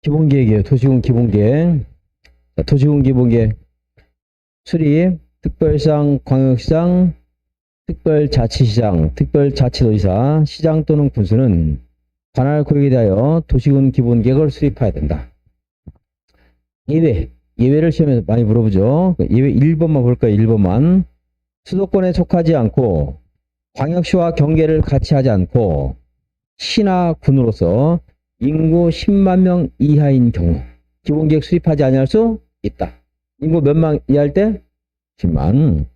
기본계획이에요. 도시군 기본계획. 자, 도시군 기본계획 수립, 특별시장, 광역시장, 특별자치시장, 특별자치도지사, 시장 또는 군수는 관할 구역에 대하여 도시군 기본계획을 수립해야 된다. 예외를 시험에서 많이 물어보죠. 예외 1번만 볼까요? 1번만. 수도권에 속하지 않고 광역시와 경계를 같이 하지 않고 시나 군으로서 인구 10만 명 이하인 경우 기본계획 수립하지 아니할 수 있다. 인구 몇 명 이하일 때? 10만.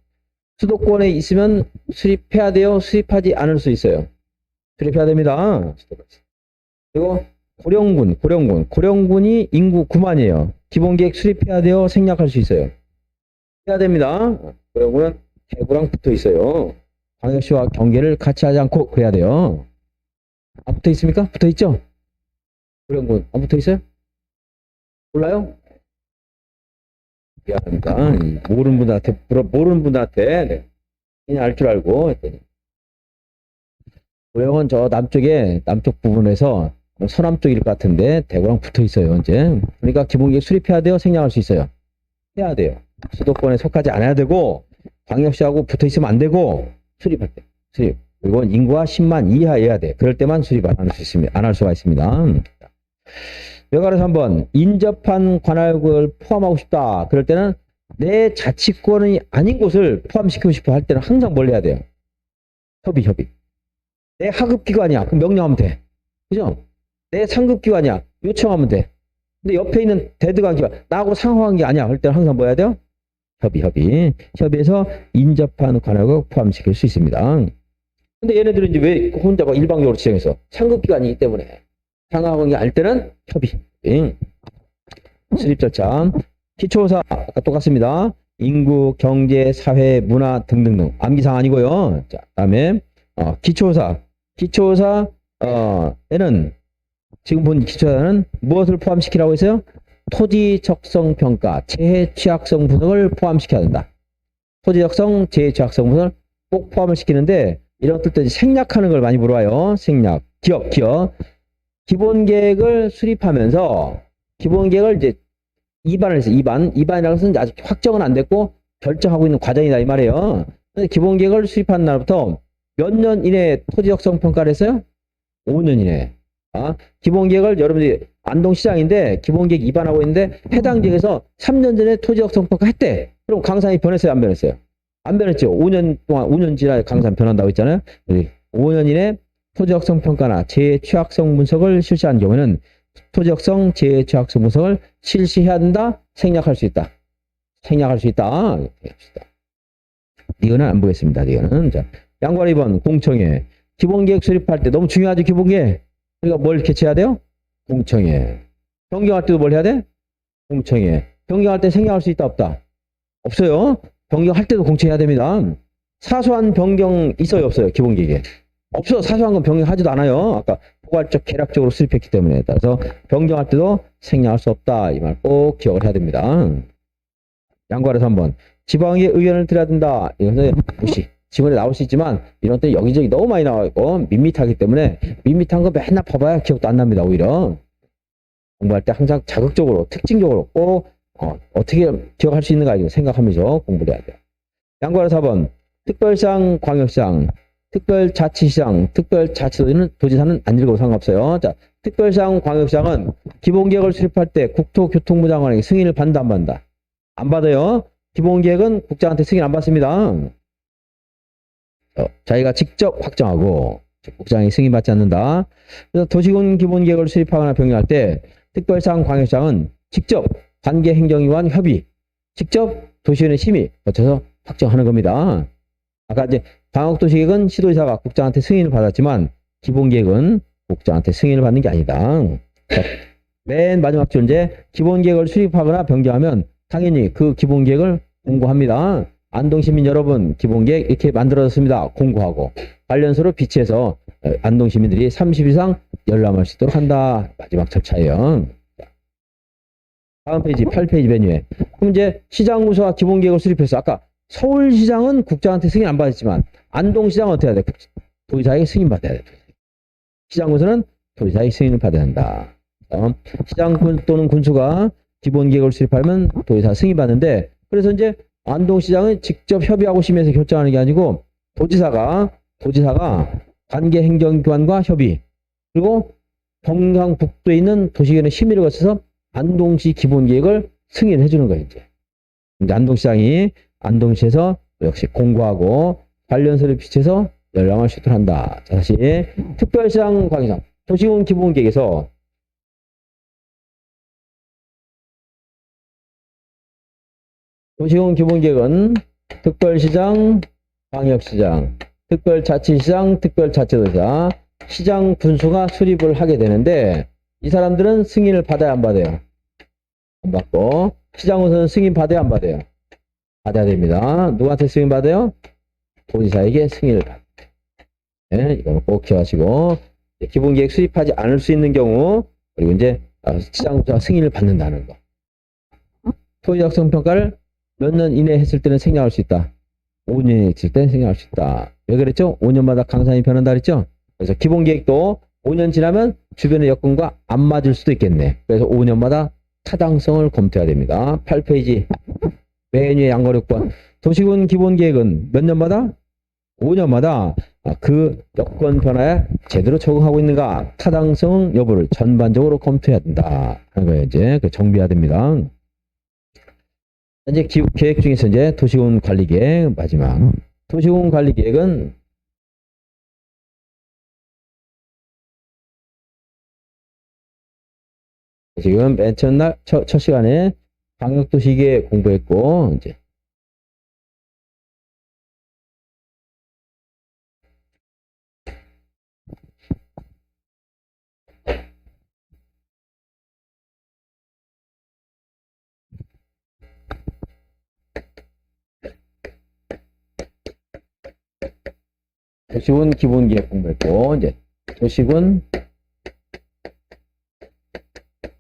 수도권에 있으면 수립해야 돼요? 수립하지 않을 수 있어요? 수립해야 됩니다. 그리고 고령군이 인구 9만이에요. 기본계획 수립해야 돼요? 생략할 수 있어요? 해야 됩니다. 고령군은 대구랑 붙어 있어요. 광역시와 경계를 같이 하지 않고 그래야 돼요. 안 붙어 있습니까? 붙어 있죠? 고령군 안 붙어 있어요? 몰라요? 미안합니다. 모르는 분들한테 그냥 알 줄 알고 했더니. 고령은 저 남쪽 부분에서 서남 쪽일 것 같은데 대구랑 붙어 있어요. 이제 그러니까 기본계획 수립해야 돼요? 생략할 수 있어요? 해야 돼요. 수도권에 속하지 않아야 되고 광역시하고 붙어 있으면 안 되고 수립할 때 수립. 그리고 인구가 10만 이하여야 돼. 그럴 때만 수립 안 할 수가 있습니다. 외관에서 한번 인접한 관할구역을 포함하고 싶다. 그럴 때는 내 자치권이 아닌 곳을 포함시키고 싶어 할 때는 항상 뭘 해야 돼요? 협의. 내 하급기관이야. 그럼 명령하면 돼. 그죠? 내 상급기관이야. 요청하면 돼. 근데 옆에 있는 대드관 기관, 나하고 상호한 게 아니야. 할 때는 항상 뭐 해야 돼요? 협의해서 인접한 관할구역 포함시킬 수 있습니다. 근데 얘네들은 이제 왜 혼자 막 일방적으로 지정해서 상급기관이기 때문에 상하한 게 아닐 때는 협의. 수립 절차. 기초사 아까 똑같습니다. 인구, 경제, 사회, 문화 등등등. 암기사항 아니고요. 자, 다음에 기초사에는 지금 본 기초사는 무엇을 포함시키라고 했어요? 토지 적성 평가, 재해 취약성 분석을 포함시켜야 된다. 토지 적성, 재해 취약성 분석을 꼭 포함을 시키는데 이런 것들 생략하는 걸 많이 물어봐요. 생략. 기억. 기본계획을 수립하면서 기본계획을 이제 입안을 했어요. 입안이라는 것은 아직 확정은 안 됐고 결정하고 있는 과정이다 이 말이에요. 기본계획을 수립한 날부터 몇 년 이내에 토지 적성 평가를 했어요? 5년 이내에. 기본계획을 여러분들이 안동시장인데 기본계획 입안하고 있는데 해당 지역에서 3년 전에 토지 적성 평가 했대. 그럼 강산이 변했어요? 안 변했어요? 안 변했죠. 5년 지나 강산 변한다고 했잖아요. 5년 이내 토지 적성 평가나 재해 취약성 분석을 실시한 경우에는 토지 적성, 재해 취약성 분석을 실시해야 된다. 생략할 수 있다. 이거는 안 보겠습니다. 이거는 자, 양관 2번 공청회. 기본계획 수립할 때 너무 중요하죠. 기본계획. 우리가 뭘 개최해야 돼요? 공청회. 변경할 때도 뭘 해야 돼? 공청회. 변경할 때 생략할 수 있다 없다? 없어요. 변경할 때도 공청해야 됩니다. 사소한 변경 있어요 없어요? 기본계획에. 없어. 사소한 건 변경하지도 않아요. 아까 포괄적 계략적으로 수립했기 때문에. 따라서 변경할 때도 생략할 수 없다. 이 말 꼭 기억을 해야 됩니다. 양관에서 한번 지방의 의견을 들어야 된다. 이것은 무시. 지원에 나올 수 있지만 이런 것들이 여기저기 너무 많이 나와 있고 밋밋하기 때문에 밋밋한 거 맨날 봐봐야 기억도 안 납니다. 오히려 공부할 때 항상 자극적으로 특징적으로 꼭 어떻게 기억할 수 있는가 이거 생각하면서 공부를 해야 돼요. 양관에서 4번 특별시장, 광역시장, 특별자치시장, 특별자치도지사는 안 읽어도 상관없어요. 자, 특별시장, 광역시장은 기본계획을 수립할 때 국토교통부 장관에게 승인을 받는다 안 받는다? 안 받아요. 기본계획은 국장한테 승인 안 받습니다. 자기가 직접 확정하고 국장이 승인받지 않는다. 그래서 도시군 기본계획을 수립하거나 변경할 때 특별시장, 광역시장은 직접 관계행정위원 협의, 직접 도시군의 심의 거쳐서 확정하는 겁니다. 아까 이제 광역도시계획은 시도지사가 국장한테 승인을 받았지만 기본계획은 국장한테 승인을 받는 게 아니다. 자, 맨 마지막 줄인데 기본계획을 수립하거나 변경하면 당연히 그 기본계획을 공고합니다. 안동시민 여러분 기본계획 이렇게 만들어졌습니다. 공고하고 관련서로 비치해서 안동시민들이 30일 이상 열람할 수 있도록 한다. 마지막 절차예요. 다음 페이지 8페이지 메뉴에 그럼 이제 시장군수가 기본계획을 수립해서 아까 서울시장은 국장한테 승인 안 받았지만 안동시장은 어떻게 해야 돼? 도지사에게 승인 받아야 돼. 시장군수는 도지사의 승인을 받아야 한다. 시장 또는 군수가 기본 계획을 수립하면 도지사 승인받는데, 그래서 이제 안동시장은 직접 협의하고 심의해서 결정하는 게 아니고 도지사가 관계 행정기관과 협의, 그리고 경상북도에 있는 도시계획 심의를 거쳐서 안동시 기본 계획을 승인해 주는 거예요. 이제 안동시장이 안동시에서 역시 공고하고 관련서를 비치해서 열람을 시도한다. 자, 다시 특별시장 관계상 도시군 기본계획에서 도시군 기본계획은 특별시장, 광역시장, 특별자치시장, 특별자치도지사, 시장 군수가 수립을 하게 되는데, 이 사람들은 승인을 받아야 안 받아요? 안 받고, 시장군수는 승인 받아야 안 받아요? 받아야 됩니다. 누구한테 승인 받아요? 도지사에게 승인을 받아요. 네, 이거는 꼭 기억하시고, 기본계획 수립하지 않을 수 있는 경우, 그리고 이제 시장군수가 승인을 받는다는 거. 토지 작성평가를 몇 년 이내에 했을 때는 생략할 수 있다. 5년에 했을 때는 생략할 수 있다. 왜 그랬죠? 5년마다 강산이 변한다 그랬죠? 그래서 기본계획도 5년 지나면 주변의 여건과 안 맞을 수도 있겠네. 그래서 5년마다 타당성을 검토해야 됩니다. 8페이지 맨 위에 양거력권. 도시군 기본계획은 몇 년마다? 5년마다 그 여건 변화에 제대로 적응하고 있는가, 타당성 여부를 전반적으로 검토해야 된다 하는 거예요. 이제 그 정비해야 됩니다. 현재 계획 중에서 이제 도시군 관리계획 마지막. 도시군 관리계획은 지금 맨 첫날 첫 시간에 광역도시계획 공부했고, 이제 도시군 기본계획 공부했고, 이제 도시군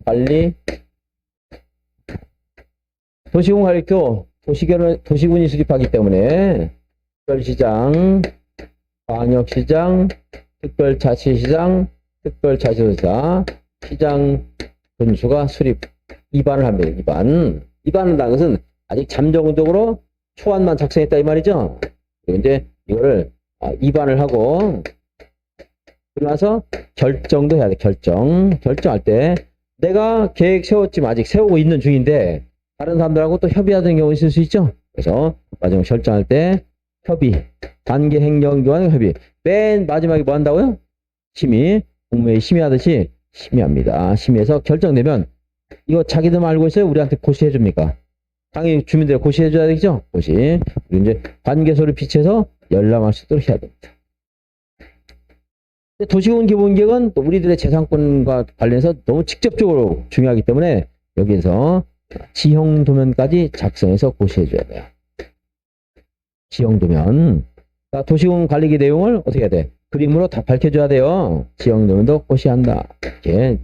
관리, 도시군 관리도 도시군이 수립하기 때문에 특별시장, 광역시장, 특별자치시장, 특별자치도지사, 시장 군수가 수립 입안을 합니다. 입안한다는 것은 아직 잠정적으로 초안만 작성했다 이 말이죠. 그리고 이제 이거를 입안을 하고 그러고 나서 결정도 해야 돼. 결정할 때 내가 계획 세웠지만 아직 세우고 있는 중인데 다른 사람들하고 또 협의하는 경우 있을 수 있죠. 그래서 마지막 결정할 때 협의, 단계 행정기관의 협의. 맨 마지막에 뭐 한다고요? 심의, 국무회의 심의하듯이 심의합니다. 심의해서 결정되면 이거 자기들만 알고 있어요? 우리한테 고시해 줍니까? 당연히 주민들 고시해 줘야 되겠죠? 고시. 그리고 이제 관계소를 비치해서 열람할 수 있도록 해야 됩니다. 도시군 기본계획은 또 우리들의 재산권과 관련해서 너무 직접적으로 중요하기 때문에 여기에서 지형도면까지 작성해서 고시해 줘야 돼요. 지형도면. 그러니까 도시군 관리계 내용을 어떻게 해야 돼? 그림으로 다 밝혀줘야 돼요. 지형도면도 고시한다. 이렇게.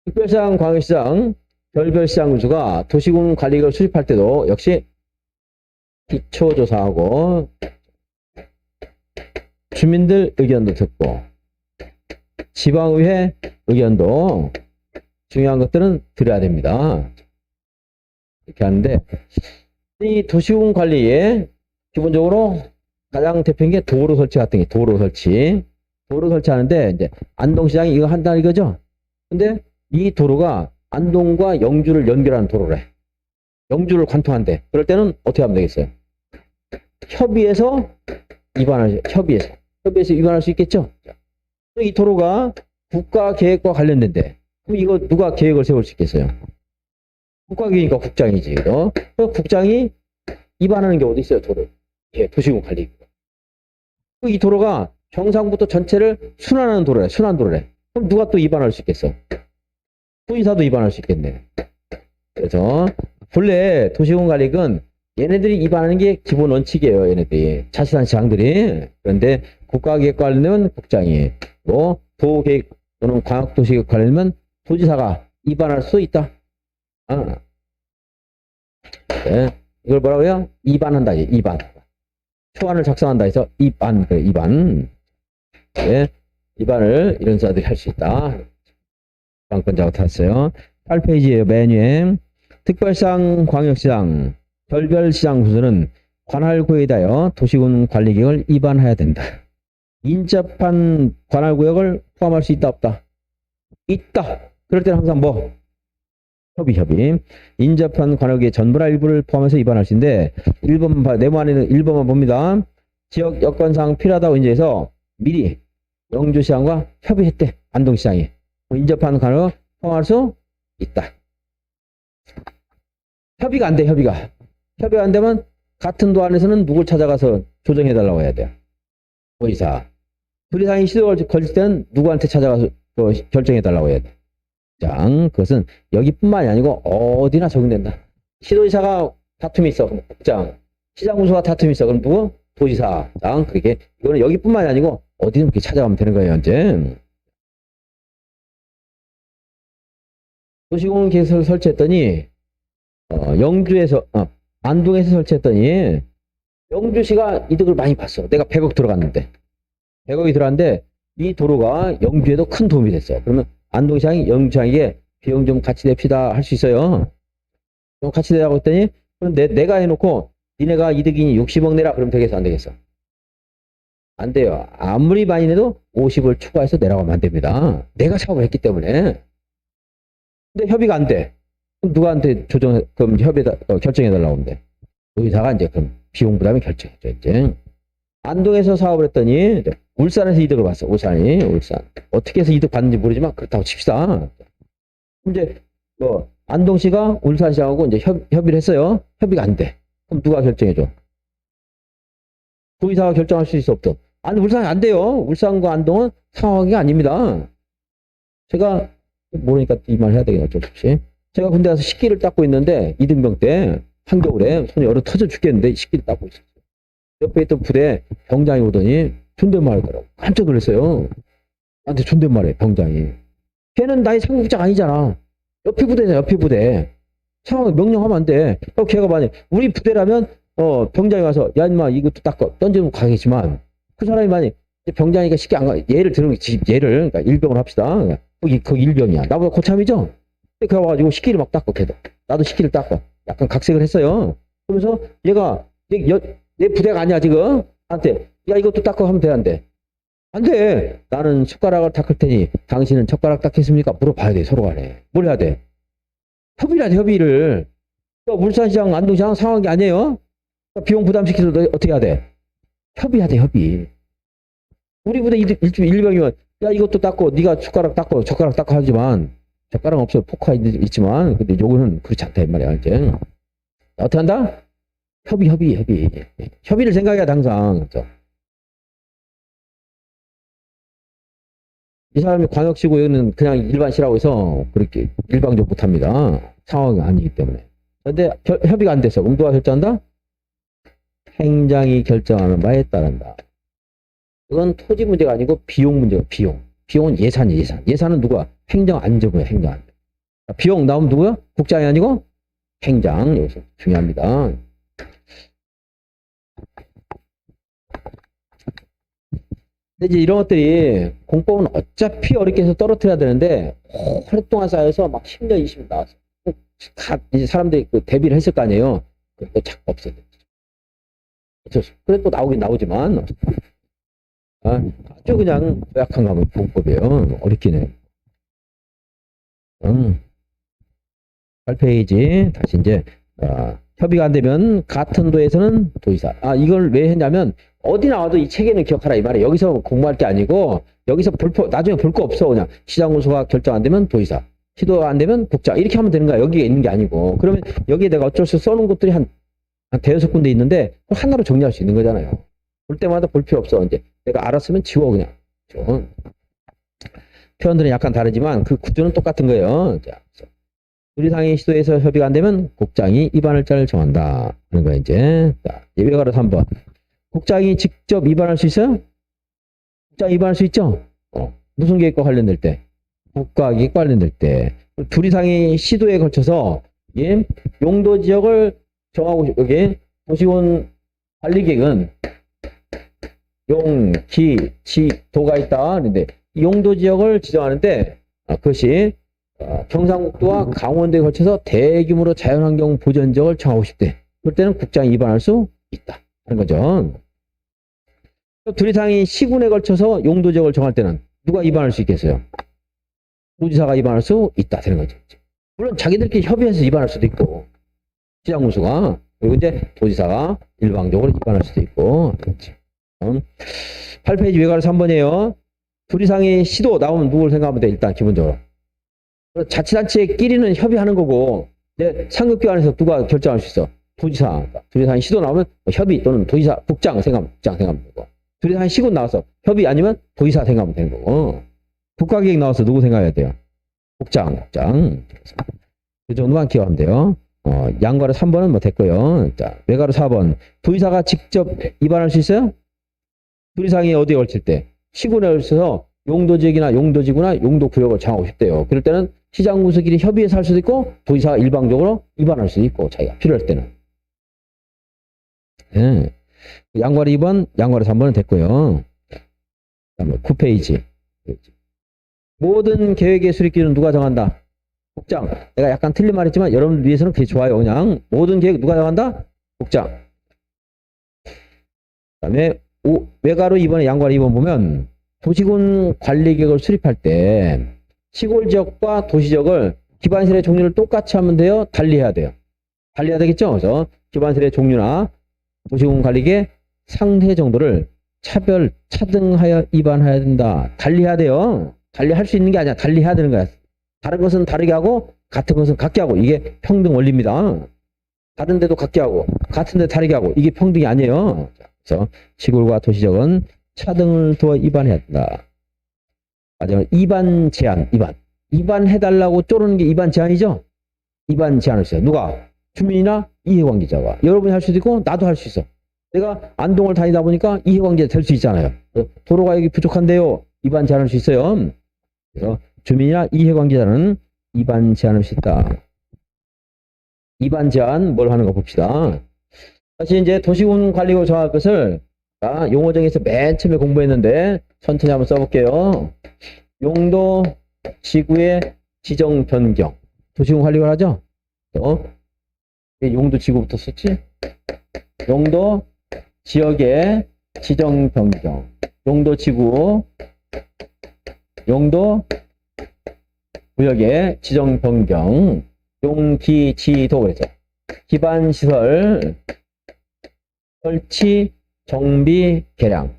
특별시장, 광역시장, 별별시장 군수가 도시군 관리계획을 수립할 때도 역시 기초조사하고 주민들 의견도 듣고 지방의회 의견도 중요한 것들은 들어야 됩니다. 이렇게 하는데 이 도시군 관리에 기본적으로 가장 대표인 게 도로 설치 같은 게 도로 설치하는데 이제 안동시장이 이거 한다 이거죠. 근데 이 도로가 안동과 영주를 연결하는 도로래. 영주를 관통한대. 그럴 때는 어떻게 하면 되겠어요? 협의해서 위반할 수 있겠죠? 이 도로가 국가 계획과 관련된데, 그럼 이거 누가 계획을 세울 수 있겠어요? 국가 계획이니까 국장이지. 그럼 국장이 위반하는 경우도 있어요, 도로. 예, 도시군 관리. 이 도로가 경상북도 전체를 순환하는 도로래, 순환도로래. 그럼 누가 또 위반할 수 있겠어? 도지사도 위반할 수 있겠네. 그래서 본래 도시군 관리는 얘네들이 위반하는 게 기본 원칙이에요. 얘네들이 자치단 시장들이. 그런데 국가계획 관련되면 국장이, 뭐 도계획 또는 광역도시계획 관련되면 도지사가 위반할 수 있다. 네. 이걸 뭐라고요? 위반한다. 위반. 초안을 작성한다 해서 위반. 네. 위반을 이런 사람들이 할 수 있다. 관건자가 탔어요. 8페이지에요. 맨 위에 특별시장, 광역시장, 별별시장 순서는 관할구역에 대하여 도시군 관리계획을 위반해야 된다. 인접한 관할구역을 포함할 수 있다 없다? 있다. 그럴 때는 항상 뭐? 협의. 인접한 관할구역의 전부나 일부를 포함해서 위반할 수 있는데 1번 네모 안에는 1번만 봅니다. 지역 여건상 필요하다고 인정해서 미리 영주시장과 협의했대. 안동시장이. 인접한 관할구역 포함할 수 있다. 협의가 안 돼. 협의가 안 되면 같은 도 안에서는 누굴 찾아가서 조정해달라고 해야 돼요. 도의사. 둘 이상의 시도를 걸칠 때는 누구한테 찾아가서 결정해달라고 해야 돼. 그것은 여기뿐만이 아니고 어디나 적용된다. 시도지사가 다툼이 있어. 그럼 국장. 시장 군수가 다툼이 있어. 그럼 누구? 도지사장. 그게 이거는 여기뿐만이 아니고 어디든 그렇게 찾아가면 되는 거예요. 현재. 도시공원 계획서를 설치했더니 영주에서 안동에서 설치했더니 영주시가 이득을 많이 봤어. 내가 100억 들어갔는데 100억이 들어갔는데 이 도로가 영주에도 큰 도움이 됐어. 그러면 안동시장이 영주시장에게 비용 좀 같이 냅시다 할 수 있어요. 좀 같이 내라고 했더니 그럼 내가 해놓고 니네가 이득이니 60억 내라 그러면 되겠어 안 되겠어? 안 돼요. 아무리 많이 내도 50을 추가해서 내라고 하면 안 됩니다. 내가 사업을 했기 때문에. 근데 협의가 안 돼. 그럼 누구한테 그럼 결정해달라고 하면 돼. 의사가 이제 그럼 비용 부담이 결정해줘, 이제. 안동에서 사업을 했더니, 울산에서 이득을 봤어, 울산. 어떻게 해서 이득 받는지 모르지만, 그렇다고 칩시다. 이제, 안동시가 울산시하고 이제 협의를 했어요. 협의가 안 돼. 그럼 누가 결정해줘? 도의사가 결정할 수 있어, 없어? 아니, 울산이 안 돼요. 울산과 안동은 상황이 아닙니다. 제가, 모르니까 이 말 해야 되겠네, 어쩔 수 없이. 제가 군대 가서 식기를 닦고 있는데, 이등병 때, 한겨울에 손이 얼어 터져 죽겠는데, 식기를 닦고 있었어요. 옆에 있던 부대 병장이 오더니, 존댓말 하더라고. 깜짝 놀랐어요. 나한테 존댓말해, 병장이. 걔는 나의 상급장 아니잖아. 옆에 부대잖아, 옆에 부대. 상황 명령하면 안 돼. 걔가 만약, 우리 부대라면, 병장이 와서, 야, 인마, 이것도 닦아. 던지면 가겠지만, 그 사람이 만약, 병장이가 쉽게 안 가, 예를 들면, 그러니까 일병을 합시다. 거기 일병이야. 나보다 고참이죠? 그래 가지고 식기를 막 닦고 걔도. 나도 식기를 닦고. 약간 각색을 했어요. 그러면서 얘가 내 부대가 아니야 지금. 나한테 야 이것도 닦고 하면 돼 안 돼? 안 돼. 나는 숟가락을 닦을 테니 당신은 젓가락 닦겠습니까? 물어봐야 돼 서로 간에. 뭘 해야 돼? 협의를 하지 협의를. 울산시장 안동시장 상황이 아니에요. 비용 부담시키서 어떻게 해야 돼? 협의해야 돼 협의. 우리 부대 일병이면 야 이것도 닦고 네가 숟가락 닦고 젓가락 닦고 하지만 젓가락 없어 포크가 있지만 근데 요거는 그렇지 않다 이 말이야 이제. 어떻게 한다? 협의를 생각해야 돼 항상. 이 사람이 광역시고 여기는 그냥 일반시라고 해서 그렇게 일방적으로 못합니다. 상황이 아니기 때문에. 근데 협의가 안 돼서 그럼 누가 결정한다? 행장이 결정하는 바에 따른다. 이건 토지 문제가 아니고 비용 문제가 비용은 예산이야. 예산은 누가? 행정안전부야, 행정안전. 비용 나오면 누구야? 국장이 아니고 행장. 여기서 중요합니다. 근데 이제 이런 것들이 공법은 어차피 어렵게 해서 떨어뜨려야 되는데 오랫동안 쌓여서 막 10년, 20년 나왔어. 다 이제 사람들이 그 대비를 했을 거 아니에요. 그래도 자꾸 없어져. 그래 또 나오긴 나오지만 아주 그냥 고약한 가면 공법이에요. 어렵긴 해. 8페이지 다시 이제 협의가 안 되면 같은 도에서는 도의사. 이걸 왜 했냐면 어디 나와도 이 체계는 기억하라 이 말이에요. 여기서 공부할 게 아니고 여기서 나중에 볼 거 없어. 그냥 시장군수가 결정 안 되면 도의사, 시도가 안 되면 국장 이렇게 하면 되는 거야. 여기에 있는 게 아니고. 그러면 여기에 내가 어쩔 수 써놓은 것들이 한 대여섯 군데 있는데 하나로 정리할 수 있는 거잖아요. 볼 때마다 볼 필요 없어. 이제 내가 알았으면 지워 그냥. 표현들은 약간 다르지만 그 구조는 똑같은 거예요. 자, 둘 이상의 시도에서 협의가 안 되면 국장이 위반할자를 정한다. 하는 거야 이제. 자, 예외가로 3번. 국장이 직접 위반할 수 있어요? 국장이 위반할 수 있죠? 무슨 계획과 관련될 때? 국가계획과 관련될 때. 둘 이상의 시도에 걸쳐서 용도 지역을 정하고 여기 도시군 관리계획은 용, 기, 지, 도가 있다. 그런데 용도 지역을 지정하는데 그것이 경상북도와 강원도에 걸쳐서 대규모로 자연환경 보전 지역을 정하고 싶대. 그럴 때는 국장이 위반할 수 있다 하는 거죠. 둘 이상이 시군에 걸쳐서 용도 지역을 정할 때는 누가 위반할 수 있겠어요? 도지사가 위반할 수 있다 되는 거죠. 물론 자기들끼리 협의해서 위반할 수도 있고 시장군수가 그리고 이제 도지사가 일방적으로 위반할 수도 있고. 그렇지. 8페이지 외과로 3번이에요. 둘 이상의 시도 나오면 누굴 생각하면 돼? 일단 기본적으로 자치단체끼리는 협의하는 거고 이제 상급기관에서 누가 결정할 수 있어? 도지사. 둘 이상의 시도 나오면 협의 또는 도지사 국장 생각하면 되고 둘 이상의 시군 나와서 협의 아니면 도지사 생각하면 되는 거고 국가기획 나와서 누구 생각해야 돼요? 국장. 그 정도만 기억하면 돼요. 양가로 3번은 뭐 됐고요. 자, 외가로 4번. 도지사가 직접 위반할 수 있어요? 둘 이상이 어디에 걸칠 때? 시군에 걸쳐서 용도지역이나 용도지구나 용도구역을 정하고 싶대요. 그럴 때는 시장군수끼리 협의해서 할 수도 있고 도지사가 일방적으로 위반할 수도 있고 자기가 필요할 때는. 네. 양과로 2번, 양과로 3번은 됐고요. 그다음에 9페이지. 모든 계획의 수립기준은 누가 정한다? 국장. 내가 약간 틀린 말 했지만 여러분들 위해서는 그게 좋아요. 그냥 모든 계획 누가 정한다? 국장. 그다음에 외가로 2번에 양과로 2번 보면 도시군 관리계획을 수립할 때 시골 지역과 도시 지역을 기반시설의 종류를 똑같이 하면 돼요? 달리해야 돼요? 달리해야 되겠죠? 그래서 기반시설의 종류나 도시군 관리계획 상세 정도를 차등하여 위반해야 된다. 달리해야 돼요. 달리할 수 있는 게 아니야. 달리해야 되는 거야. 다른 것은 다르게 하고 같은 것은 같게 하고 이게 평등 원리입니다. 다른 데도 같게 하고 같은 데 다르게 하고 이게 평등이 아니에요. 그래서 시골과 도시 지역은 차등을 두어 위반해야 된다. 마지막으로 위반 제한. 위반해달라고 쪼르는 게 위반 제한이죠? 위반 제한을 써요. 누가? 주민이나 이해관계자가. 여러분이 할 수도 있고 나도 할 수 있어. 내가 안동을 다니다 보니까 이해관계자 될 수 있잖아요. 도로가 여기 부족한데요. 위반 제한할 수 있어요. 그래서 주민이나 이해관계자는 위반 제한할 수 있다. 위반 제한 뭘 하는 거 봅시다. 사실 이제 도시군 관리구 정할 것을 용어정에서 맨 처음에 공부했는데 천천히 한번 써볼게요. 용도 지구의 지정 변경. 도시군 관리구를 하죠? 용도 지구부터 썼지? 용도 지역의 지정 변경. 용도 지구, 용도 구역의 지정 변경. 용기지도 그래서 기반시설 설치 정비 개량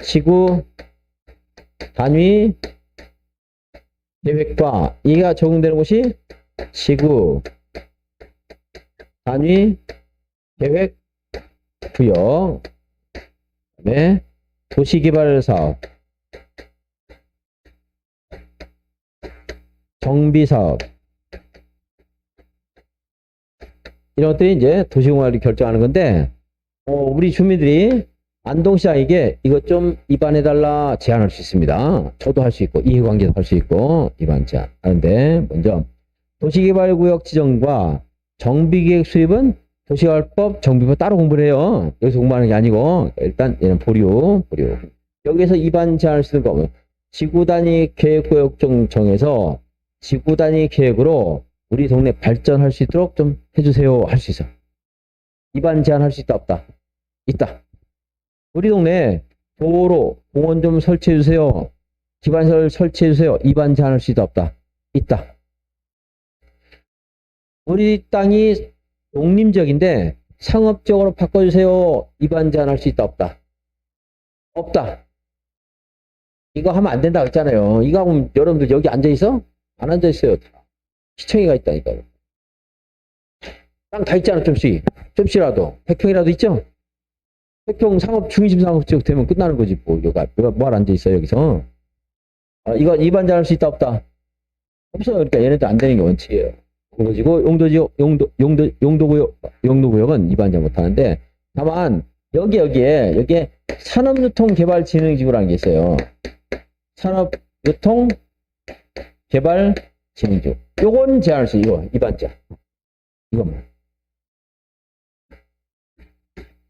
지구 단위 계획과 이가 적용되는 곳이 지구 단위 계획 구역 그다음에 도시개발사업 정비사업 이런 것들이 이제 도시공사를 결정하는 건데 우리 주민들이 안동시장에게 이것 좀 위반해달라 제안할 수 있습니다. 저도 할 수 있고 이해관계도 할 수 있고 위반 제안 하는데 먼저 도시개발구역 지정과 정비계획 수립은 도시개발법 정비법 따로 공부를 해요. 여기서 공부하는 게 아니고 일단 얘는 보류 여기에서 위반 제안할 수 있는 거 지구단위 계획구역 정해서 지구단위 계획으로 우리 동네 발전할 수 있도록 좀 해주세요. 할 수 있어. 위반 제한할 수 있다 없다? 있다. 우리 동네 도로, 공원 좀 설치해주세요. 기반시설 설치해주세요. 위반 제한할 수 있다 없다? 있다. 우리 땅이 농림지역인데 상업적으로 바꿔주세요. 위반 제한할 수 있다 없다? 없다. 이거 하면 안 된다고 했잖아요. 이거 하면 여러분들 여기 앉아있어? 안 앉아있어요. 시청에가 있다니까. 땅 다 있잖아, 좀씩이라도. 100평이라도 있죠? 100평 상업, 중심 상업지역 되면 끝나는 거지, 뭐. 뭘 앉아있어, 여기서. 이거 위반 제한할 수 있다, 없다? 없어요. 그러니까 얘네들 안 되는 게 원칙이에요. 그리고 용도구역은 위반 제한 못 하는데, 다만, 여기에 산업유통개발진흥지구라는 게 있어요. 산업유통개발진흥지구. 요건 제한할 수 있어요. 이거, 위반 제한. 이것만.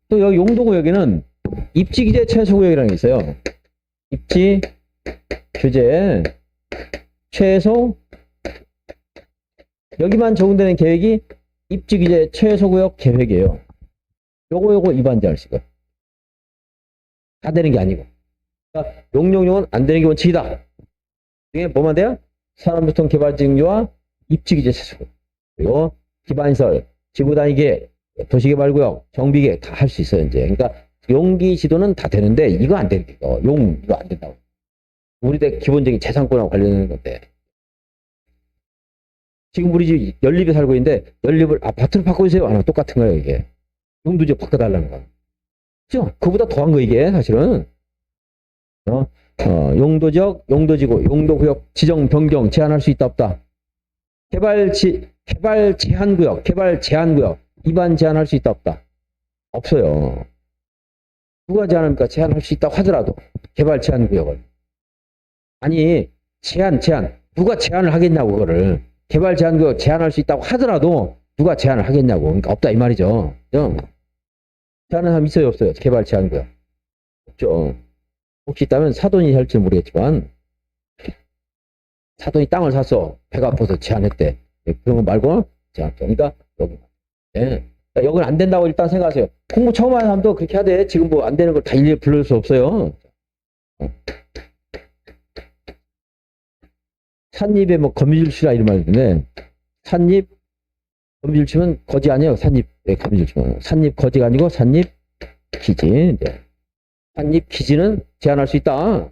또 여기 용도구역에는 입지기재 최소구역이라는 게 있어요. 입지 규제 최소 여기만 적용되는 계획이 입지규제 최소구역 계획이에요. 요거 위반 제한시고 다 되는 게 아니고. 그러니까 용용용은 안 되는 게 원칙이다. 중에 뭐만 돼요? 산업교통개발지능지와 입지규제 최소구역. 그리고 기반시설, 지구단위계획, 도시개발구역, 정비계획 다 할 수 있어요, 이제. 그러니까 용기 지도는 다 되는데 이거 안 되는 거예요. 이거 안 된다고. 우리들 기본적인 재산권하고 관련된 건데. 지금 우리 집 연립에 살고 있는데 연립을 아파트로 바꿔주세요. 하나 똑같은 거예요, 이게. 용도지역 바꿔달라는 거. 그죠? 그보다 더한 거, 이게 사실은. 용도지역, 용도지구, 용도구역 지정 변경 제한할 수 있다 없다. 개발 제한구역, 개발 제한구역 위반 제한할 수 있다 없다. 없어요. 누가 제한합니까? 제한할 수 있다고 하더라도 개발 제한구역을. 아니 제한 누가 제한을 하겠냐고. 그거를 개발 제한구역 제한할 수 있다고 하더라도 누가 제한을 하겠냐고. 그러니까 없다 이 말이죠. 제한하는 사람 있어요 없어요? 개발 제한구역 없죠. 혹시 있다면 사돈이 할지 모르겠지만 사돈이 땅을 샀어. 배가 아파서 제한했대. 그런 거 말고 제한. 그러니까 여기. 예. 여기는 안 된다고 일단 생각하세요. 공부 처음 하는 사람도 그렇게 하되 지금 뭐 안 되는 걸 다 일일이 부를 수 없어요. 산입에 뭐 거미줄 치라 이런 말 있는데 산입 거미줄 치면 거지 아니에요. 산입 거미줄 치면 산입 거지가 아니고 산입 기지. 산입 기지는 제한할 수 있다.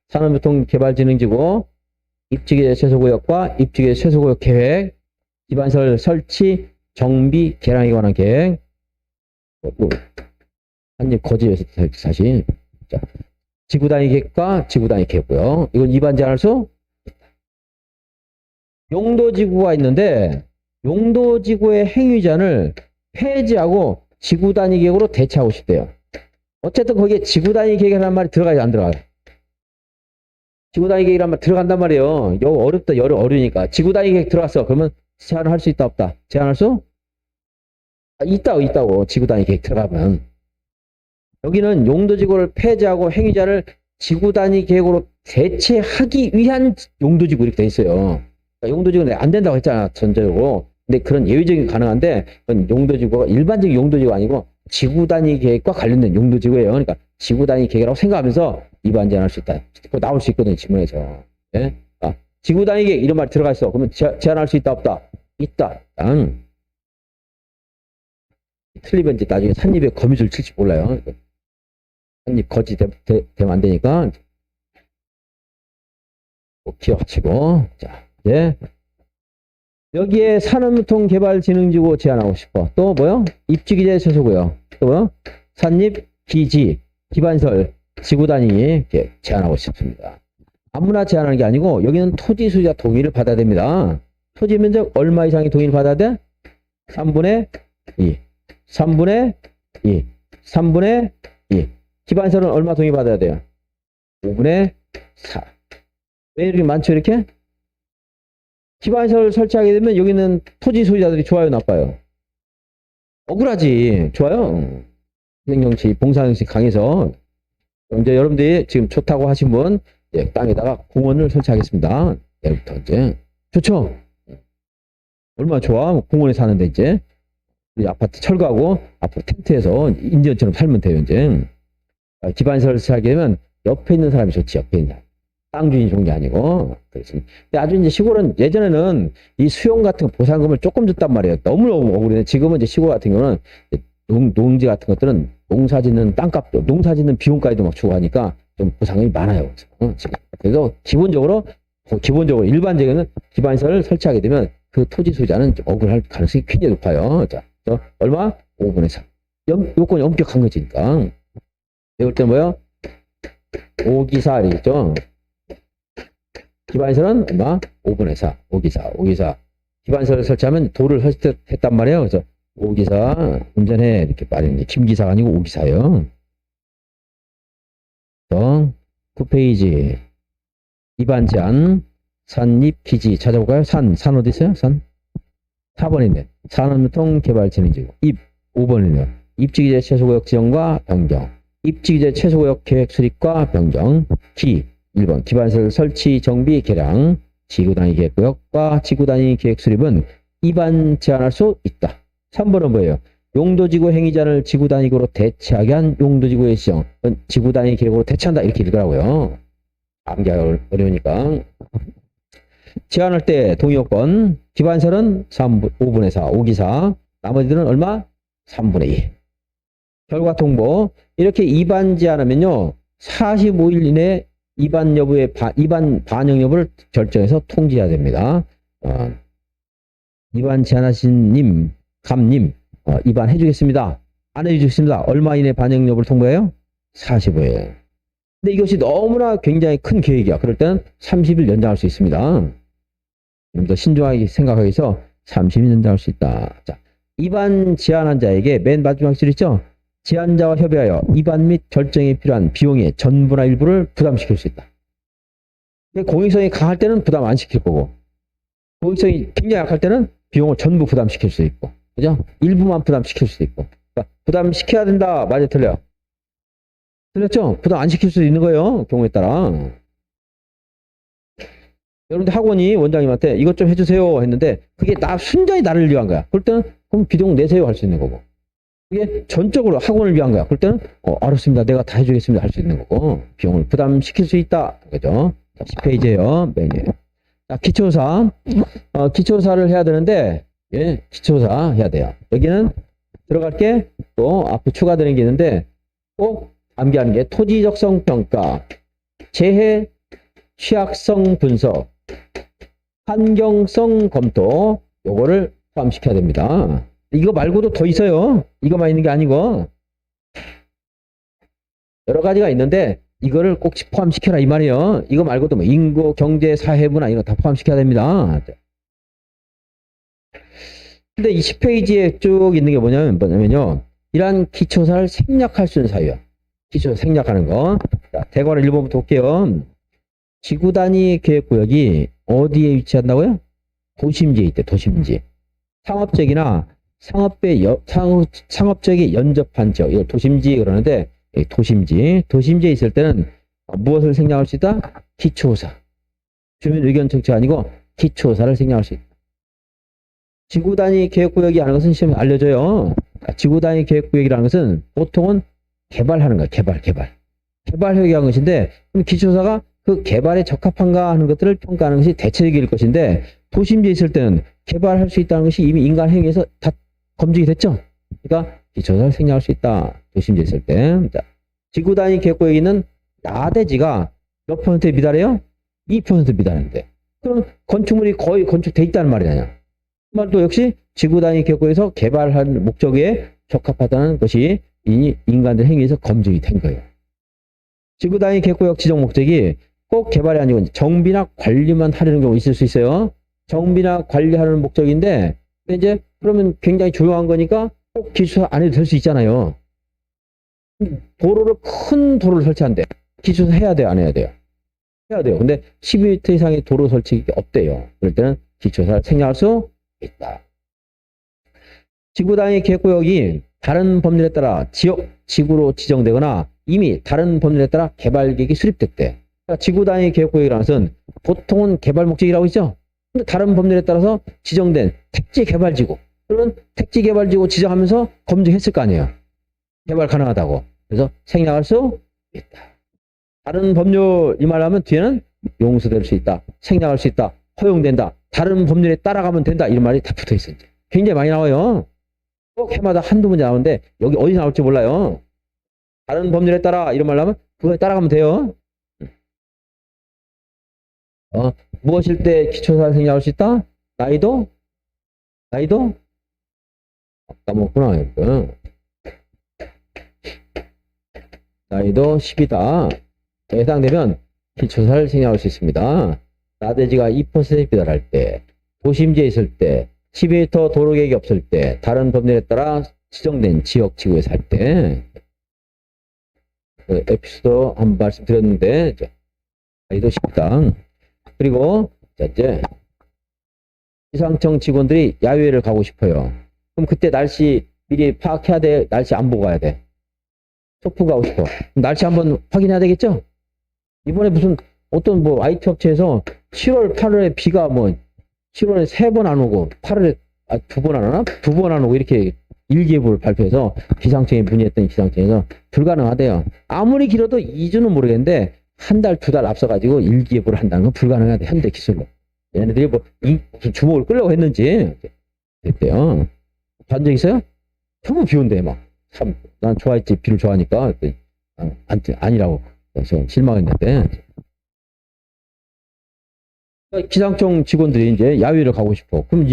산업교통개발진흥지구 입지계 최소구역과 입지계 최소구역 계획, 기반시설 설치, 정비, 개량에 관한 계획. 산입 거지에서 사실 지구단위 계획과 지구단위 계획고요. 이건 위반 제한할 수 있다. 용도지구가 있는데 용도지구의 행위자를 폐지하고 지구단위 계획으로 대체하고 싶대요. 어쨌든 거기에 지구단위 계획이라는 말이 들어가야 안 들어가요? 지구단위 계획이란 말 들어간단 말이에요. 이거 어렵다, 어려우니까. 지구단위 계획 들어갔어. 그러면 제한을 할 수 있다, 없다? 제한할 수? 있다고. 지구단위 계획 들어가면. 여기는 용도지구를 폐지하고 행위자를 지구단위 계획으로 대체하기 위한 용도지구 이렇게 돼 있어요. 그러니까 용도지구는 안 된다고 했잖아, 전제적으로. 근데 그런 예외적인 가능한데, 그건 용도지구가 일반적인 용도지구가 아니고 지구단위 계획과 관련된 용도지구예요. 그러니까 지구단위 계획이라고 생각하면서 위반 제한할 수 있다. 그거 나올 수 있거든요, 지문에서. 예? 지구단위 계획 이런 말 들어가 있어. 그러면 제한할 수 있다, 없다? 있다. 틀리면 이제 나중에 산입에 거미줄 칠지 몰라요. 산입 거지 되면 안 되니까. 꼭 기억하시고. 자, 예. 여기에 산업교통개발진흥지구 제한하고 싶어. 또 뭐요? 입지기재 최소구요. 또 뭐요? 산입, 기지, 기반설, 지구단위 이렇게 제한하고 싶습니다. 아무나 제한하는 게 아니고 여기는 토지 소유자 동의를 받아야 됩니다. 토지 면적 얼마 이상의 동의를 받아야 돼? 3분의 2, 3분의 2, 3분의 2. 기반설은 얼마 동의 받아야 돼요? 5분의 4. 왜 이렇게 많죠, 이렇게? 기반시설을 설치하게 되면 여기는 토지 소유자들이 좋아요, 나빠요? 억울하지. 좋아요. 행정정치, 봉사정치 강해서 이제 여러분들이 지금 좋다고 하신 분 땅에다가 공원을 설치하겠습니다. 내일부터 이제 좋죠. 얼마나 좋아. 공원에 사는데 이제 우리 아파트 철거하고 앞으로 텐트에서 인디언처럼 살면 돼요. 이제 기반시설을 설치하게 되면 옆에 있는 사람이 좋지. 옆에 있는 사람. 땅 주인이 좋은 게 아니고. 그렇습니다. 근데 아주 이제 시골은 예전에는 이 수용 같은 보상금을 조금 줬단 말이에요. 너무 억울해. 지금은 이제 시골 같은 경우는 농지 같은 것들은 농사 짓는 땅값도, 농사 짓는 비용까지도 막 주고 하니까 좀 보상금이 많아요. 그래서 기본적으로 일반적으로는 기반시설을 설치하게 되면 그 토지 소유자는 억울할 가능성이 굉장히 높아요. 자, 얼마? 5분의 3. 요건이 엄격한 거지니까. 배울 때 뭐요? 5기사이죠. 기반시설은 얼마? 5분의 4. 5기사. 기반시설을 설치하면 도를 설치했단 말이에요. 그래서 5기사 운전해 이렇게 말했는데 김기사가 아니고 5기사예요. 9페이지 위반 제한 산입 기지 찾아볼까요? 산 어디 있어요? 산 4번이네. 산업교통개발진흥지구 입 5번이네요. 입지기재 최소구역 지정과 변경 입지기재 최소구역 계획 수립과 변경. 기 1번 기반시설 설치 정비 개량. 지구단위 계획구역과 지구단위 계획 수립은 입안 제한할 수 있다. 3번은 뭐예요? 용도지구 행위 제한을 지구단위구로 대체하게 한 용도지구의 지정은 지구단위 계획으로 대체한다. 이렇게 읽으라고요. 암기하기 어려우니까. 제한할 때 동의요건 기반설은 5분의 4, 5기사. 나머지들은 얼마? 3분의 2. 결과 통보. 이렇게 입안 제한하면요. 45일 이내 입안 여부의 입안 반영 여부를 결정해서 통지해야 됩니다. 입안 제한하신 님, 감님, 입안 해주겠습니다. 안 해주겠습니다. 얼마 이내 반영 여부를 통보해요? 45일. 근데 이것이 너무나 굉장히 큰 계획이야. 그럴 때는 30일 연장할 수 있습니다. 좀 더 신중하게 생각하기 위해서 30일 연장할 수 있다. 자, 입안 제한한 자에게 맨 마지막 줄 있죠? 제한자와 협의하여 입안 및 결정에 필요한 비용의 전부나 일부를 부담시킬 수 있다. 공익성이 강할 때는 부담 안 시킬 거고, 공익성이 굉장히 약할 때는 비용을 전부 부담시킬 수 있고, 그죠? 일부만 부담시킬 수도 있고. 그러니까 부담시켜야 된다. 맞아, 틀려요? 틀렸죠? 부담 안 시킬 수도 있는 거예요. 경우에 따라. 여러분들 학원이 원장님한테 이것 좀 해주세요 했는데 그게 순전히 나를 위한 거야. 그럴 때는 그럼 비용 내세요 할 수 있는 거고. 그게 전적으로 학원을 위한 거야. 그럴 때는 알았습니다. 내가 다 해주겠습니다 할 수 있는 거고. 비용을 부담시킬 수 있다. 그죠? 10페이지에요. 메뉴. 자, 기초사. 기초사를 해야 되는데, 예, 기초사 해야 돼요. 여기는 들어갈 게 또 앞에 추가되는 게 있는데 꼭 암기하는 게 토지적성 평가, 재해 취약성 분석, 환경성 검토, 요거를 포함시켜야 됩니다. 이거 말고도 더 있어요. 이거만 있는 게 아니고 여러 가지가 있는데 이거를 꼭 포함시켜라 이 말이에요. 이거 말고도 뭐 인구, 경제, 사회문화 이거 다 포함시켜야 됩니다. 근데 이 10페이지에 쭉 있는 게 뭐냐면요. 이러한 기초사를 생략할 수 있는 사유야. 기초사 생략하는 거. 자, 대괄호 1번부터 볼게요. 지구 단위 계획구역이 어디에 위치한다고요? 도심지에 있대, 도심지. 상업적이나 상업적이 연접한 지역, 이걸 도심지 그러는데, 도심지에 있을 때는 무엇을 생략할 수 있다? 기초사. 주민 의견 청취가 아니고 기초사를 생략할 수 있다. 지구 단위 계획구역이 하는 것은 시험에 알려줘요. 지구 단위 계획구역이라는 것은 보통은 개발하는 거야, 개발하기 한 것인데, 그럼 기초사가 그 개발에 적합한가 하는 것들을 평가하는 것이 대체적일 것인데, 도심지에 있을 때는 개발할 수 있다는 것이 이미 인간 행위에서 다 검증이 됐죠. 그러니까 기초사를 생략할 수 있다. 도심지에 있을 때. 자, 지구 단위 계획구역에는 나대지가 몇 퍼센트에 미달해요? 2% 미달하는데. 그럼 건축물이 거의 건축돼 있다는 말이냐. 그 말도 역시 지구 단위 계획구역에서 개발한 목적에 적합하다는 것이 이 인간들 행위에서 검증이 된 거예요. 지구 단위 계획구역 지정 목적이 꼭 개발이 아니고 정비나 관리만 하려는 경우 있을 수 있어요. 정비나 관리하는 목적인데, 근데 이제 그러면 굉장히 조용한 거니까 꼭 기초사 안 해도 될 수 있잖아요. 큰 도로를 설치한대. 기초사 해야 돼요, 안 해야 돼요? 해야 돼요. 근데 12m 이상의 도로 설치가 없대요. 그럴 때는 기초사를 생략할 수 있다. 지구 단위 계획구역이 다른 법률에 따라 지구로 지정되거나 이미 다른 법률에 따라 개발 계획이 수립됐대. 그러니까 지구 단위 계획구역이라는 것은 보통은 개발 목적이라고 있죠. 근데 다른 법률에 따라서 지정된 택지 개발지구, 그러면 택지 개발지구 지정하면서 검증했을 거 아니에요. 개발 가능하다고. 그래서 생략할 수 있다. 다른 법률 이 말하면 뒤에는 용서될 수 있다, 생략할 수 있다, 허용된다, 다른 법률에 따라가면 된다, 이런 말이 다 붙어 있어요. 굉장히 많이 나와요. 꼭 해마다 한두 문제 나오는데 여기 어디서 나올지 몰라요. 다른 법률에 따라 이런 말 하면 그거에 따라가면 돼요. 무엇일 때 기초사를 생략할 수 있다? 나이도? 까먹구나. 나이도 10이다. 해당되면 기초사를 생략할 수 있습니다. 나대지가 2%에 비달할 때, 도심지에 있을 때, 12m 도로 계획이 없을 때, 다른 법률에 따라 지정된 지역 지구에 살 때. 그 에피소드 한 말씀드렸는데, 나이도 10이다. 그리고 이제 기상청 직원들이 야외를 가고 싶어요. 그럼 그때 날씨 미리 파악해야 돼? 날씨 안 보고 가야 돼? 소풍 가고 싶어. 날씨 한번 확인해야 되겠죠? 이번에 무슨 어떤 뭐 IT 업체에서 7월, 8월에 비가 뭐 7월에 3번 안 오고 8월에 2번 안 오나? 2번 안 오고 이렇게 일기예보를 발표해서 기상청에 문의했던 기상청에서 불가능하대요. 아무리 길어도 2주는 모르겠는데 한 달, 2달 앞서가지고 일기예보를 한다는 건 불가능하대. 현대 기술로. 얘네들이 뭐 무슨 주목을 끌려고 했는지 그랬대요. 본 적 있어요? 전부 비 온대 막. 참 난 좋아했지. 비를 좋아하니까. 아니라고. 그래서 실망했는데. 기상청 직원들이 이제 야외를 가고 싶어. 그럼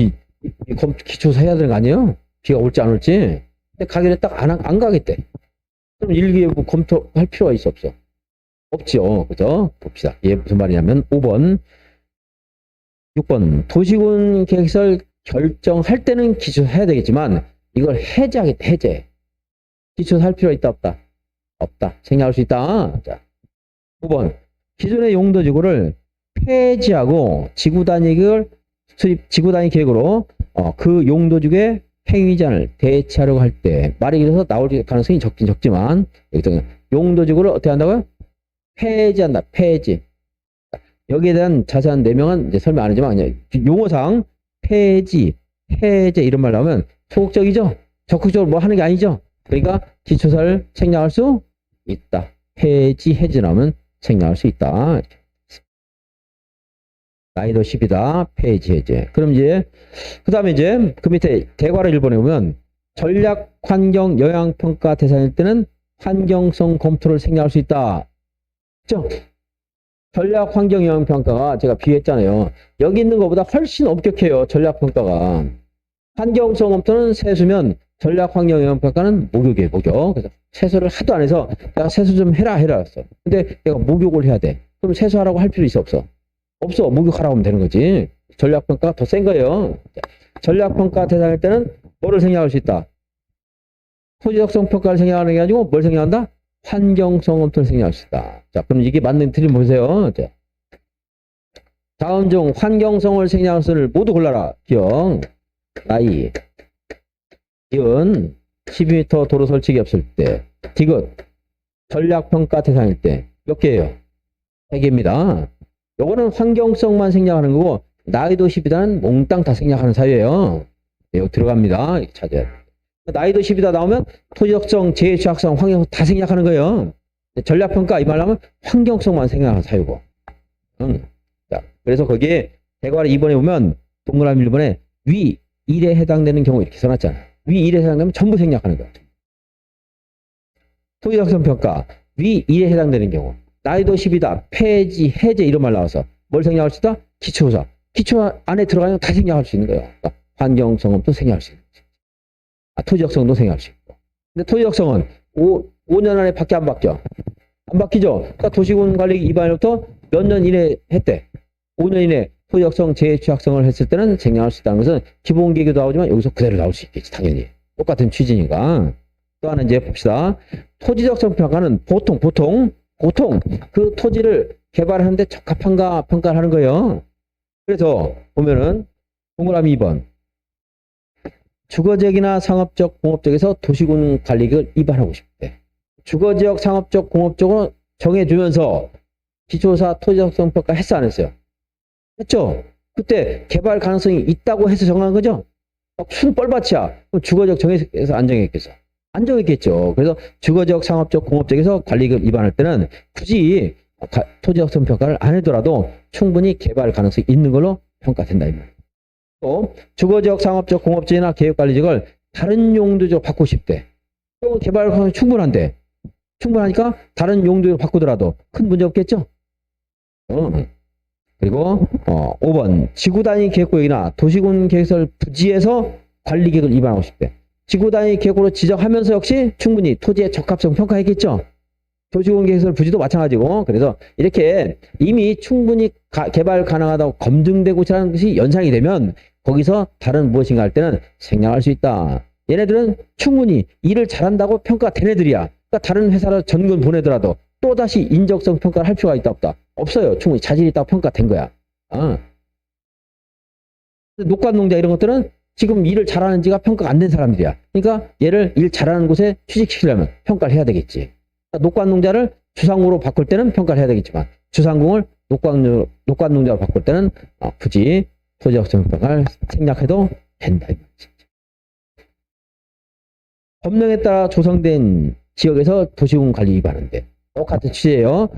기초사 해야 되는 거 아니에요? 비가 올지 안 올지. 근데 가길래 딱 안 가겠대. 그럼 일기예보 검토할 필요가 있어 없어? 없죠. 그죠? 봅시다. 얘 무슨 말이냐면 5번, 6번 도시군 계획설 결정할 때는 기초사 해야 되겠지만 이걸 해제하겠다. 해제. 기초사 할 필요가 있다 없다? 없다. 생략할 수 있다. 자, 5번 기존의 용도지구를 폐지하고 지구 단위 계획으로 그 용도지구의 행위자를 대체하려고 할 때 말이 길어서 나올 가능성이 적긴 적지만 여기서 용도지구를 어떻게 한다고요? 폐지한다. 폐지. 여기에 대한 자세한 내용은 이제 설명 안 하지만 그냥 용어상 폐지, 해제 이런 말 나오면 소극적이죠? 적극적으로 뭐 하는 게 아니죠? 그러니까 기초사를 생략할 수 있다. 폐지, 해제 나오면 생략할 수 있다. 난이도 10이다. 폐지, 해제. 그럼 이제 그 다음에 이제 그 밑에 대괄호 1번에 보면 전략 환경 영향 평가 대상일 때는 환경성 검토를 생략할 수 있다. 그죠? 전략 환경 영향 평가가 제가 비했잖아요. 여기 있는 것보다 훨씬 엄격해요. 전략 평가가. 환경성 검토는 세수면 전략 환경 영향 평가는 목욕이에요. 목욕. 그래서 세수를 하도 안 해서 내가 세수 좀 해라 했어. 근데 내가 목욕을 해야 돼. 그럼 세수하라고 할 필요 있어 없어? 없어. 목욕하라고 하면 되는 거지. 전략 평가가 더 센 거예요. 전략 평가 대상일 때는 뭐를 생략할 수 있다? 토지적성 평가를 생략하는 게 아니고 뭘 생략한다? 환경성 검토를 생략할 수 있다. 자, 그럼 이게 맞는 틀림 보세요. 자, 다음 중 환경성을 생략할 수를 모두 골라라. 기억, 나이, 기은, 12m 도로 설치기 없을 때, 디귿, 전략평가 대상일 때 몇 개예요? 3개입니다. 요거는 환경성만 생략하는 거고 나이도 10이다는 몽땅 다 생략하는 사유예요. 네, 여기 들어갑니다. 찾아야 돼. 나이도 10이다 나오면 토지적성, 재해취약성, 환경성 다 생략하는 거예요. 전략평가 이 말 나오면 환경성만 생략하는 사유고. 자, 그래서 거기에 대괄호 2번에 보면 동그라미 1번에 위 1에 해당되는 경우 이렇게 써놨잖아. 위 1에 해당되면 전부 생략하는 거야. 토지적성 평가 위 1에 해당되는 경우 나이도 10이다, 폐지, 해제 이런 말 나와서 뭘 생략할 수 있다? 기초사. 기초 안에 들어가면 다 생략할 수 있는 거예요. 그러니까 환경성도 생략할 수 있는 거죠. 토지적성도 생략할 수 있고. 근데 토지적성은 5년 안에 밖에 안 바뀌어. 안 바뀌죠? 그러니까 도시군 관리 위반으로부터 몇 년 이내 했대. 5년 이내 토지적성, 재해취약성을 했을 때는 생략할 수 있다는 것은 기본계획에도 나오지만 여기서 그대로 나올 수 있겠지. 당연히. 똑같은 취지니까. 또 하나 이제 봅시다. 토지적성 평가는 보통 그 토지를 개발하는데 적합한가 평가를 하는 거예요. 그래서 보면은 동그라미 2번 주거지역이나 상업적, 공업적에서 도시군 관리계획을 위반하고 싶대. 주거지역, 상업적, 공업적으로 정해주면서 기초사 토지적성 평가 했어 안 했어요? 했죠? 그때 개발 가능성이 있다고 해서 정한 거죠? 순 뻘밭이야. 그럼 주거지역 정해서 안 정했겠어? 안 정했겠죠. 그래서 주거지역, 상업적, 공업적에서 관리계획을 위반할 때는 굳이 토지적성 평가를 안 하더라도 충분히 개발 가능성이 있는 걸로 평가된다. 또 주거지역, 상업적, 공업지나 계획관리지역을 다른 용도적으로 바꾸고 싶대. 또 개발 가능성이 충분한데 충분하니까 다른 용도로 바꾸더라도 큰 문제 없겠죠? 그리고 5번 지구단위 계획구역이나 도시군 계획설 부지에서 관리계획을 위반하고 싶대. 지구단위 계획으로 지정하면서 역시 충분히 토지의 적합성 평가했겠죠? 도시군 계획설 부지도 마찬가지고. 그래서 이렇게 이미 충분히 개발 가능하다고 검증되고 있다는 것이 연상이 되면 거기서 다른 무엇인가 할 때는 생략할 수 있다. 얘네들은 충분히 일을 잘한다고 평가된 애들이야. 그러니까 다른 회사를 전군 보내더라도 또다시 인적성 평가를 할 필요가 있다 없다? 없어요. 충분히 자질이 있다고 평가된 거야. 녹관농자 이런 것들은 지금 일을 잘하는지가 평가가 안 된 사람들이야. 그러니까 얘를 일 잘하는 곳에 취직시키려면 평가를 해야 되겠지. 녹관농자를 주상구로 바꿀 때는 평가를 해야 되겠지만 주상궁을 녹관농자로 바꿀 때는 굳이 토지역성평가를 생략해도 된다. 법령에 따라 조성된 지역에서 도시군 관리 위반하는데 똑같은 취지예요.